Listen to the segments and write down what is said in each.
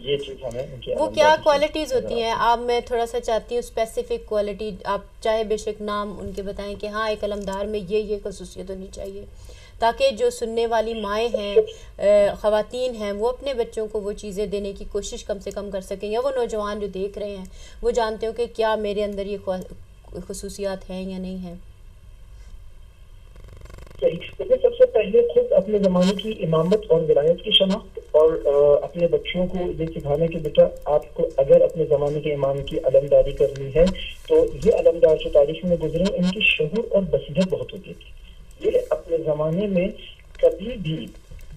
یہ چیز ہمیں ان کی وہ کیا کوالٹیز ہوتی ہیں آپ؟ میں تھوڑا سا چاہتی ہوں اسپیسیفک کوالٹی، آپ چاہے بے شک نام ان کے بتائیں کہ ہاں ایک علمدار میں یہ خصوصیت ہونی چاہیے، تاکہ جو سننے والی مائیں ہیں، خواتین ہیں، وہ اپنے بچوں کو وہ چیزیں دینے کی کوشش کم سے کم کر سکیں، یا وہ نوجوان جو دیکھ رہے ہیں وہ جانتے ہو کہ کیا میرے اندر یہ خصوصیات ہیں یا نہیں ہیں۔ لیکن سب سے پہلے خود اپنے زمانے کی امامت اور ولایت کی شناخت، اور اپنے بچوں کو یہ سکھانا کہ بیٹا آپ کو اگر اپنے زمانے کے امام کی علمداری کرنی ہے تو یہ علمدار جو تاریخ میں گزرے ان کی شعور اور بصیرت بہت ہوتی تھی، یہ اپنے زمانے میں کبھی بھی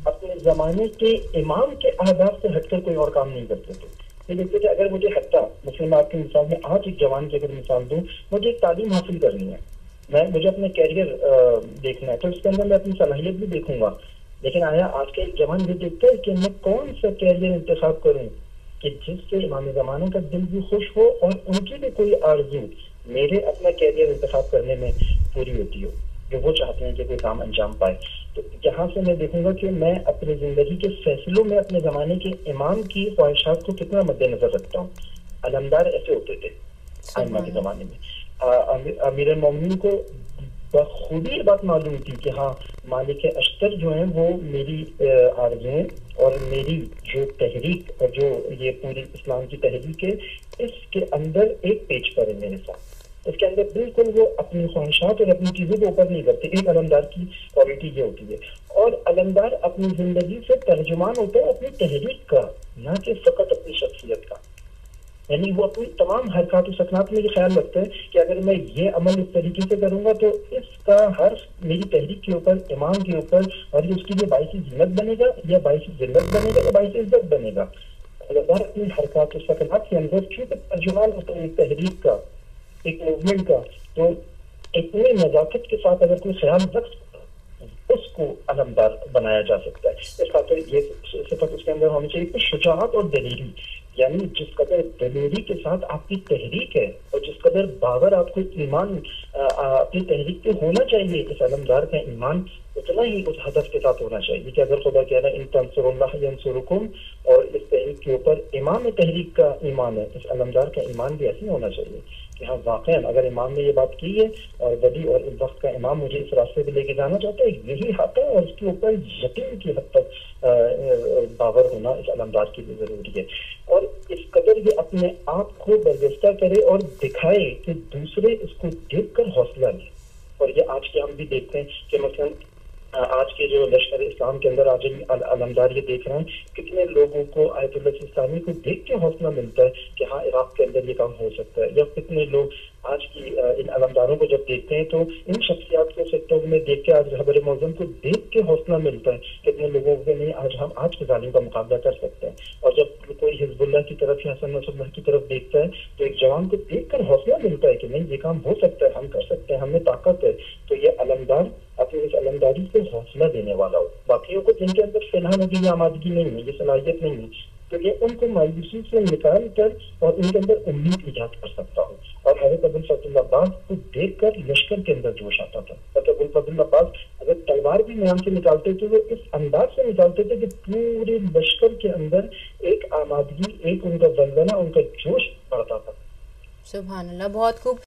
اپنے زمانے کے امام کے اہداف سے ہٹ کر کوئی اور کام نہیں کرتے تھے۔ یہ دیکھتے تھے اگر مجھے حتیٰ مسلم آپ کی مثال میں آج ایک جوان کی اگر مثال دوں، مجھے ایک تعلیم حاصل کرنی ہے، مجھے اپنے کیریئر دیکھنا ہے، تو اس کے اندر میں اپنی صلاحیت بھی دیکھوں گا، لیکن آیا آج کا ایک جوان یہ دیکھتا ہے کہ میں کون سا کیریئر انتخاب کروں کہ جس سے امام زمانہ کا دل بھی خوش ہو اور ان کی بھی کوئی آرزو میرے اپنا کیریئر انتخاب کرنے میں پوری ہوتی ہو، جو وہ چاہتے ہیں کہ کوئی کام انجام پائے۔ تو یہاں سے میں دیکھوں گا کہ میں اپنی زندگی کے فیصلوں میں اپنے زمانے کے امام کی خواہشات کو کتنا مد نظر رکھتا ہوں۔ علمدار ایسے ہوتے تھے آئمہ کے زمانے میں۔ امیر المومنین کو بخوبی یہ بات معلوم تھی کہ ہاں مالک اشتر جو ہیں وہ میری آرزویں اور میری جو تحریک اور جو یہ پوری اسلام کی تحریک ہے اس کے اندر ایک پیج پر ہے میرے ساتھ، اس کے اندر بالکل وہ اپنی خواہشات اور اپنی چیزوں کو اوپر نہیں کرتے۔ ایک علمدار کی کوالٹی یہ ہوتی ہے، اور علمدار اپنی زندگی سے ترجمان ہوتا ہے اپنی تحریک کا، نہ کہ فقط اپنی شخصیت کا، یعنی وہ اپنی تمام حرکات و سکنات میں یہ خیال رکھتے ہیں کہ اگر میں یہ عمل اس طریقے سے کروں گا تو اس کا حرف میری تحریک کے اوپر، امام کے اوپر، اور یہ اس کے لیے باعث ذلت بنے گا یا باعث ذلت بنے گا یا باعث عزت بنے گا۔ علمدار اپنی حرکات و سکنات کے اندر چونکہ ترجمان ہوتا ہے ایک تحریک کا، ایک موومنٹ کا، تو اتنی نزاکت کے ساتھ اگر کوئی خیال رکھ اس کو علمدار بنایا جا سکتا ہے۔ اس خاطر یہ صفت اس کے اندر ہونی چاہیے کہ شجاعت اور دلیری، یعنی جس قدر دلیری کے ساتھ آپ کی تحریک ہے اور جس قدر باور آپ کو ایمان اپنی تحریک پہ ہونا چاہیے، اس علمدار کا ایمان اتنا ہی اس ہدف کے ساتھ ہونا چاہیے کہ اگر خدا کہہ رہا ہے ان تنصر اللہ ینصرکم، اور اس تحریک کے اوپر امام تحریک کا ایمان ہے، اس علمدار کا ایمان بھی ایسے ہونا چاہیے کہ ہاں واقعا اگر امام نے یہ بات کی ہے اور ولی اور اس وقت کا امام مجھے اس راستے پہ لے کے جانا چاہتا ہے، یہی حق ہے، اور اس کے اوپر یقین کی حد تک باور ہونا اس علمدار کی بھی ضروری ہے، اور اس قدر یہ اپنے آپ کو برجستہ کرے اور دکھائے کہ دوسرے اس کو دیکھ کر حوصلہ لے۔ اور یہ آج کے ہم بھی دیکھتے ہیں کہ مثلا آج کے جو لشکر اسلام کے اندر آج علمدار یہ دیکھ رہے ہیں کتنے لوگوں کو آیت اللہ سستانی کو دیکھ کے حوصلہ ملتا ہے کہ ہاں عراق کے اندر یہ کام ہو سکتا ہے، یا کتنے لوگ آج کی ان علمداروں کو جب دیکھتے ہیں تو ان شخصیات کو سیکٹر میں دیکھ کے آج رہبر معظم کو دیکھ کے حوصلہ ملتا ہے، کتنے لوگوں کو نہیں آج ہم آج کے ظالم کا مقابلہ کر سکتے ہیں۔ اور جب کوئی حزب اللہ کی طرف یا حسن نصر اللہ کی طرف دیکھتا ہے تو ایک جوان کو دیکھ کر حوصلہ ملتا ہے کہ نہیں یہ کام ہو سکتا ہے، ہم کر سکتے ہیں، ہم میں طاقت ہے۔ تو یہ علمدار اپنی اس علمداری سے حوصلہ دینے والا ہو، باقیوں کو جن کے اندر فی الحال ابھی یہ آمادگی نہیں ہے، یہ صلاحیت نہیں ہے، تو یہ ان کو مایوسی سے نکال کر اور ان کے اندر امید ایجاد کر سکتا ہو۔ اور حضرت ابوالفضل عباس کو دیکھ کر لشکر کے اندر جوش آتا تھا۔ حضرت ابوالفضل عباس اگر تلوار بھی میان سے نکالتے تھے وہ اس انداز سے نکالتے تھے کہ پورے لشکر کے اندر ایک آمادگی، ایک ان کا ولولہ، ان کا جوش بڑھتا تھا۔ سبحان اللہ، بہت خوب۔